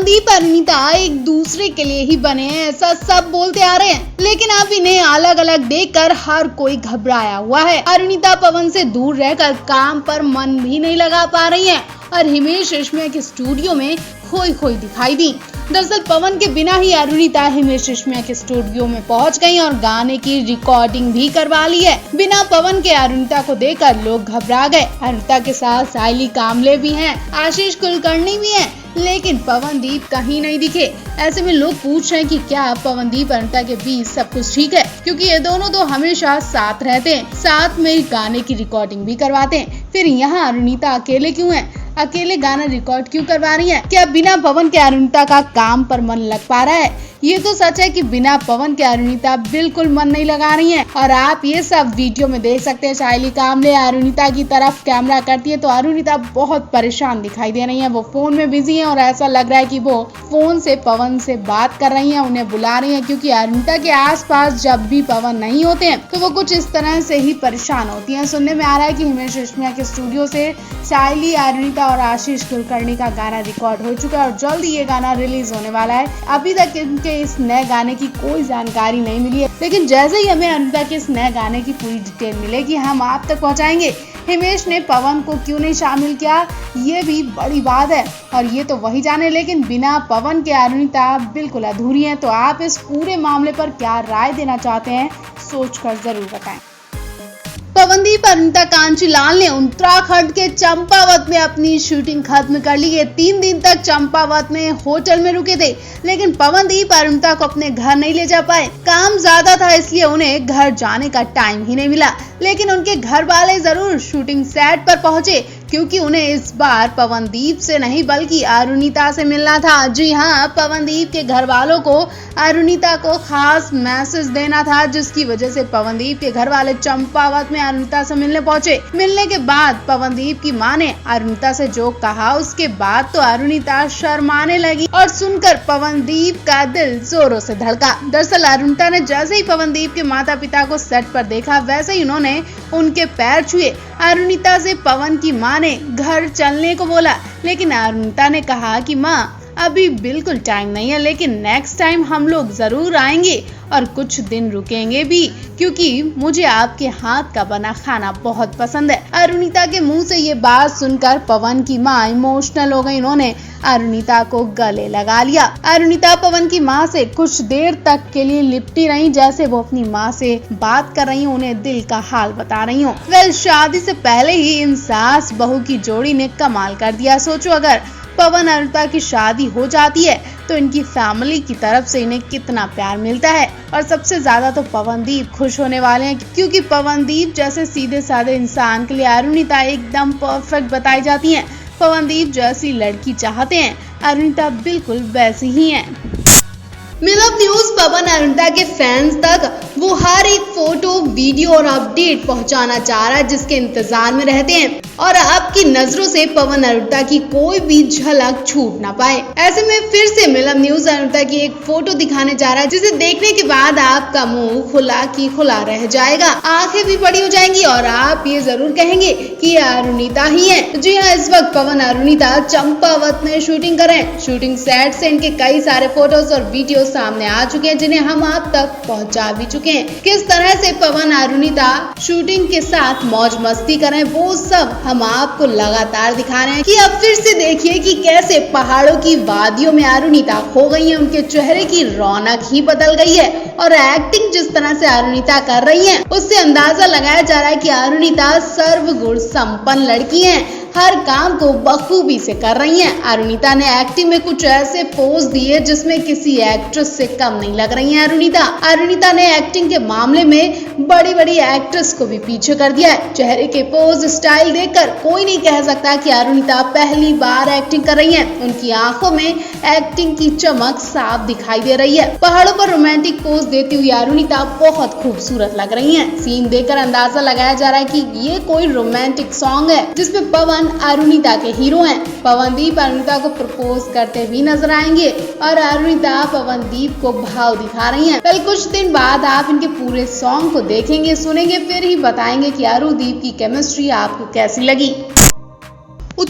पवनदीप और अरुणिता एक दूसरे के लिए ही बने हैं, ऐसा सब बोलते आ रहे हैं, लेकिन अब इन्हें अलग अलग देखकर हर कोई घबराया हुआ है। अरुणिता पवन से दूर रहकर काम पर मन भी नहीं लगा पा रही है और हिमेश रेशमिया के स्टूडियो में खोई खोई दिखाई दी। दरअसल पवन के बिना ही अरुणिता हिमेश रेशमिया के स्टूडियो में पहुंच गई और गाने की रिकॉर्डिंग भी करवा ली है। बिना पवन के अरुणिता को देखकर लोग घबरा गए। अरुणिता के साथ सायली कामले भी हैं, आशीष कुलकर्णी भी हैं, लेकिन पवनदीप कहीं नहीं दिखे। ऐसे में लोग पूछ रहे हैं कि क्या पवनदीप और अरुणिता के बीच सब कुछ ठीक है, क्योंकि ये दोनों तो हमेशा साथ रहते हैं, साथ में गाने की रिकॉर्डिंग भी करवाते हैं। फिर यहाँ अरुणिता अकेले क्यों है, अकेले गाना रिकॉर्ड क्यों करवा रही है? क्या बिना पवन के अरुणिता का काम पर मन लग पा रहा है? ये तो सच है कि बिना पवन के अरुणिता बिल्कुल मन नहीं लगा रही है। और आप ये सब वीडियो में देख सकते हैं, सायली कामले अरुणिता की तरफ कैमरा करती है तो अरुणिता बहुत परेशान दिखाई दे रही है। वो फोन में बिजी है और ऐसा लग रहा है कि वो फोन से पवन से बात कर रही है, उन्हें बुला रही है, क्योंकि अरुणिता के आसपास जब भी पवन नहीं होते हैं तो वो कुछ इस तरह से ही परेशान होती है। सुनने में आ रहा है कि हिमेश रेशमिया के स्टूडियो से सायली, अरुणिता और आशीष कुलकर्णी का गाना रिकॉर्ड हो चुका है और जल्द ये गाना रिलीज होने वाला है। अभी तक इनके इस नए गाने की कोई जानकारी नहीं मिली है, लेकिन जैसे ही हमें अरुणिता के इस नए गाने की पूरी डिटेल मिलेगी हम आप तक पहुंचाएंगे। हिमेश ने पवन को क्यों नहीं शामिल किया, ये भी बड़ी बात है और ये तो वही जाने, लेकिन बिना पवन के अरुणिता बिल्कुल अधूरी है। तो आप इस पूरे मामले पर क्या राय देना चाहते हैं, सोचकर जरूर बताएं। पवनदीप और अरुणिता कांचीलाल ने उत्तराखंड के चंपावत में अपनी शूटिंग खत्म कर ली है। 3 दिन तक चंपावत में होटल में रुके थे, लेकिन पवनदीप और अरुणिता को अपने घर नहीं ले जा पाए। काम ज्यादा था इसलिए उन्हें घर जाने का टाइम ही नहीं मिला, लेकिन उनके घर वाले जरूर शूटिंग सेट पर पहुंचे, क्योंकि उन्हें इस बार पवनदीप से नहीं बल्कि अरुणिता से मिलना था। जी हाँ, पवनदीप के घर वालों को अरुणिता को खास मैसेज देना था, जिसकी वजह से पवनदीप के घर वाले चंपावत में अरुणिता से मिलने पहुंचे। मिलने के बाद पवनदीप की मां ने अरुणिता से जो कहा उसके बाद तो अरुणिता शर्माने लगी और सुनकर पवनदीप का दिल जोरों से धड़का। दरअसल अरुणिता ने जैसे ही पवनदीप के माता पिता को सेट पर देखा वैसे ही उन्होंने उनके पैर छुए। अरुणिता से पवन की मां ने घर चलने को बोला, लेकिन अरुणिता ने कहा कि मां अभी बिल्कुल टाइम नहीं है, लेकिन नेक्स्ट टाइम हम लोग जरूर आएंगे और कुछ दिन रुकेंगे भी, क्योंकि मुझे आपके हाथ का बना खाना बहुत पसंद है। अरुणिता के मुंह से ये बात सुनकर पवन की मां इमोशनल हो गई। उन्होंने अरुणिता को गले लगा लिया। अरुणिता पवन की मां से कुछ देर तक के लिए लिपटी रही, जैसे वो अपनी मां से बात कर रही हो, उन्हें दिल का हाल बता रही हो। वेल, शादी से पहले ही इन सास बहू की जोड़ी ने कमाल कर दिया। सोचो अगर पवन अरुणिता की शादी हो जाती है तो इनकी फैमिली की तरफ से इन्हें कितना प्यार मिलता है, और सबसे ज्यादा तो पवनदीप खुश होने वाले हैं, क्योंकि पवनदीप जैसे सीधे साधे इंसान के लिए अरुणिता एकदम परफेक्ट बताई जाती हैं। पवनदीप जैसी लड़की चाहते हैं, अरुणिता बिल्कुल वैसी ही हैं। मिलब न्यूज पवन अरुणिता के फैंस तक वो हर एक फोटो, वीडियो और अपडेट पहुंचाना चाह रहा है, जिसके इंतजार में रहते हैं और आपकी नजरों से पवन अरुणिता की कोई भी झलक छूट ना पाए। ऐसे में फिर से मिलब न्यूज अरुणिता की एक फोटो दिखाने जा रहा है, जिसे देखने के बाद आपका मुंह खुला की खुला रह जाएगा, आंखें भी बड़ी हो जाएंगी और आप ये जरूर कहेंगे कि ये अरुणिता ही है। जी हाँ, इस वक्त पवन अरुणिता चंपावत में शूटिंग कर रहे हैं। शूटिंग सेट से इनके कई सारे फोटोज और वीडियो सामने आ चुके हैं, जिन्हें हम आप तक पहुंचा भी चुके हैं। किस तरह से पवन अरुणिता शूटिंग के साथ मौज मस्ती कर रहे हैं वो सब हम आपको लगातार दिखा रहे हैं। कि अब फिर से देखिए कि कैसे पहाड़ों की वादियों में अरुणिता खो गई है, उनके चेहरे की रौनक ही बदल गई है और एक्टिंग जिस तरह से अरुणिता कर रही है उससे अंदाजा लगाया जा रहा है कि अरुणिता सर्वगुण संपन्न लड़की है, हर काम को बखूबी से कर रही हैं। अरुणिता ने एक्टिंग में कुछ ऐसे पोज दिए जिसमें किसी एक्ट्रेस से कम नहीं लग रही हैं अरुणिता ने एक्टिंग के मामले में बड़ी बड़ी एक्ट्रेस को भी पीछे कर दिया है। चेहरे के पोज, स्टाइल देखकर कोई नहीं कह सकता कि अरुणिता पहली बार एक्टिंग कर रही हैं। उनकी आंखों में एक्टिंग की चमक साफ दिखाई दे रही है। पहाड़ों पर रोमांटिक पोज देती हुई अरुणिता बहुत खूबसूरत लग रही हैं। सीन देखकर अंदाजा लगाया जा रहा है कि ये कोई रोमांटिक सॉन्ग है जिसमें पवन अरुणिता के हीरो हैं। पवनदीप अरुणिता को प्रपोज करते भी नजर आएंगे और अरुणिता पवनदीप को भाव दिखा रही हैं। कल कुछ दिन बाद आप इनके पूरे सॉन्ग को देखेंगे, सुनेंगे, फिर ही बताएंगे कि अरुणदीप की केमिस्ट्री आपको कैसी लगी।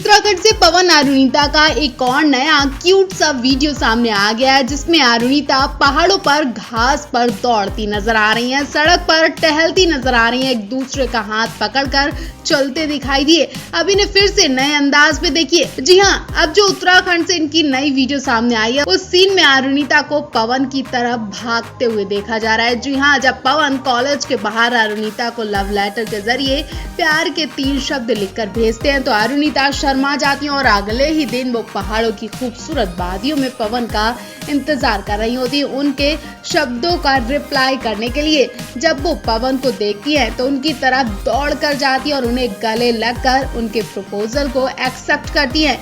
उत्तराखंड से पवन अरुणिता का एक और नया क्यूट सा वीडियो सामने आ गया है, जिसमें अरुणिता पहाड़ों पर घास पर दौड़ती नजर आ रही हैं, सड़क पर टहलती नजर आ रही हैं, एक दूसरे का हाथ पकड़कर चलते दिखाई दिए। अब इन्हें फिर से नए अंदाज में देखिए। जी हाँ, अब जो उत्तराखंड से इनकी नई वीडियो सामने आई है, उस सीन में अरुणिता को पवन की तरफ भागते हुए देखा जा रहा है। जी हाँ, जब पवन कॉलेज के बाहर अरुणिता को लव लेटर के जरिए प्यार के 3 शब्द लिखकर भेजते हैं तो अरुणिता शर्मा जाती है और अगले ही दिन वो पहाड़ों की खूबसूरत वादियों में पवन का इंतजार कर रही होती है उनके शब्दों का रिप्लाई करने के लिए। जब वो पवन को देखती है तो उनकी तरफ दौड़ कर जाती है और उन्हें गले लगकर उनके प्रपोजल को एक्सेप्ट करती है।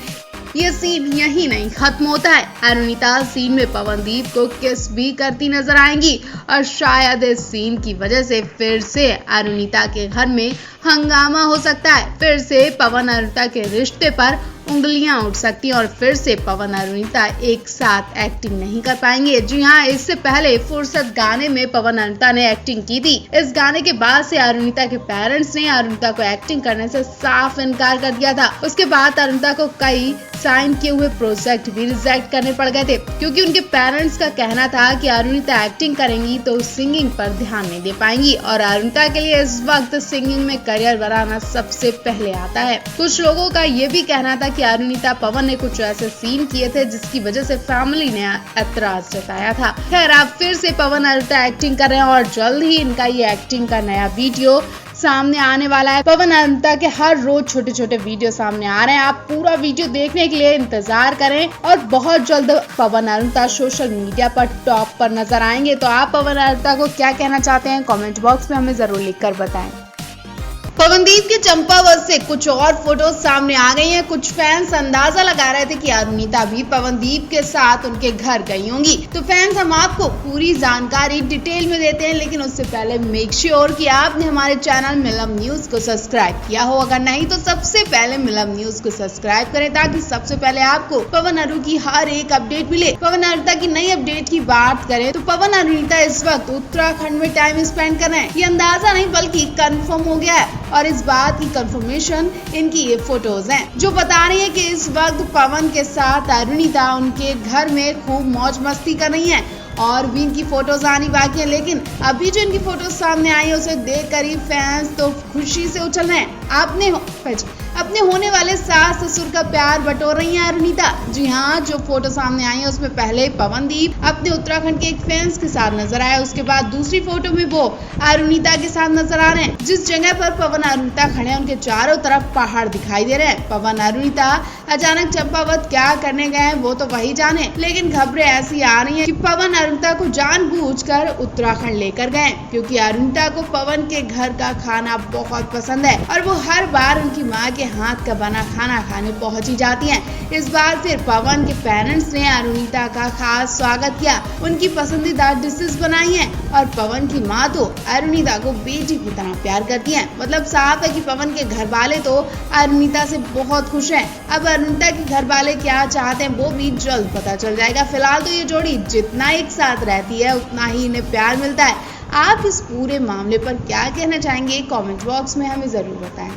ये सीन यही नहीं खत्म होता है, अरुणिता सीन में पवनदीप को किस भी करती नजर आएंगी और शायद इस सीन की वजह से फिर से अरुणिता के घर में हंगामा हो सकता है। फिर से पवन अरुणिता के रिश्ते पर उंगलियां उठ सकती हैं और फिर से पवन अरुणिता एक साथ एक्टिंग नहीं कर पाएंगे। जी हाँ, इससे पहले फुर्सत गाने में पवन अरुणिता ने एक्टिंग की थी। इस गाने के बाद से अरुणिता के पेरेंट्स ने अरुणिता को एक्टिंग करने से साफ इनकार कर दिया था। उसके बाद अरुणिता को कई साइन किए हुए प्रोजेक्ट भी रिजेक्ट करने पड़ गए थे, क्योंकि उनके पेरेंट्स का कहना था कि अरुणिता एक्टिंग करेंगी तो सिंगिंग पर ध्यान नहीं दे पाएंगी और अरुणिता के लिए इस वक्त सिंगिंग में करियर बनाना सबसे पहले आता है। कुछ लोगों का ये भी कहना था कि अरुणिता पवन ने कुछ ऐसे सीन किए थे जिसकी वजह से फैमिली ने ऐतराज जताया था। खैर, अब फिर से पवन अरुणिता एक्टिंग कर रहे हैं और जल्द ही इनका ये एक्टिंग का नया वीडियो सामने आने वाला है। पवन अरुणिता के हर रोज छोटे छोटे वीडियो सामने आ रहे हैं। आप पूरा वीडियो देखने के लिए इंतजार करें और बहुत जल्द पवन अरुणिता सोशल मीडिया पर टॉप पर नजर आएंगे। तो आप पवन अरुणिता को क्या कहना चाहते हैं, कमेंट बॉक्स में हमें जरूर लिखकर बताएं। पवनदीप के चंपावत से कुछ और फोटोज सामने आ गई हैं। कुछ फैंस अंदाजा लगा रहे थे कि अरुणिता भी पवनदीप के साथ उनके घर गई होंगी। तो फैंस, हम आपको पूरी जानकारी डिटेल में देते हैं, लेकिन उससे पहले मेक श्योर कि आपने हमारे चैनल मिलम न्यूज को सब्सक्राइब किया हो। अगर नहीं तो सबसे पहले मिलम न्यूज को सब्सक्राइब करें ताकि सबसे पहले आपको पवन अरु की हर एक अपडेट मिले। पवन अरुणिता की नई अपडेट की बात करें तो पवन अरुणिता इस वक्त उत्तराखंड में टाइम स्पेंड कर रहे हैं। ये अंदाजा नहीं बल्कि कंफर्म हो गया है और इस बात की कंफर्मेशन इनकी ये फोटोज हैं, जो बता रही है कि इस वक्त पवन के साथ अरुणिता उनके घर में खूब मौज मस्ती कर रही हैं और भी इनकी फोटोज आनी बाकी है। लेकिन अभी जो इनकी फोटोज सामने आई है उसे देखकर ही फैंस तो खुशी से उछल रहे हैं। अपने होने वाले सास ससुर का प्यार बटोर रही है अरुणिता। जी हाँ, जो फोटो सामने आई है उसमें पहले पवनदीप अपने उत्तराखंड के एक फैंस के साथ नजर आया, उसके बाद दूसरी फोटो में वो अरुणिता के साथ नजर आ रहे हैं। जिस जगह पर पवन अरुणिता खड़े हैं उनके चारों तरफ पहाड़ दिखाई दे रहे हैं। पवन अरुणिता अचानक चंपावत क्या करने गए हैं वो तो वही जाने, लेकिन खबरें ऐसी आ रही है कि पवन अरुणिता को जानबूझकर उत्तराखंड लेकर गए, क्योंकि अरुणिता को पवन के घर का खाना बहुत पसंद है और वो हर बार उनकी माँ के हाथ का बना खाना खाने पहुंची जाती हैं। इस बार फिर पवन के पेरेंट्स ने अरुणिता का खास स्वागत किया, उनकी पसंदीदा डिशेस बनाई हैं और पवन की माँ तो अरुणिता को बेटी की तरह प्यार करती हैं। मतलब साफ है कि पवन के घर वाले तो अरुणिता से बहुत खुश हैं। अब अरुणिता के घर वाले क्या चाहते हैं वो भी जल्द पता चल जाएगा। फिलहाल तो ये जोड़ी जितना एक साथ रहती है उतना ही इन्हें प्यार मिलता है। आप इस पूरे मामले पर क्या कहना चाहेंगे, कमेंट बॉक्स में हमें जरूर बताएं।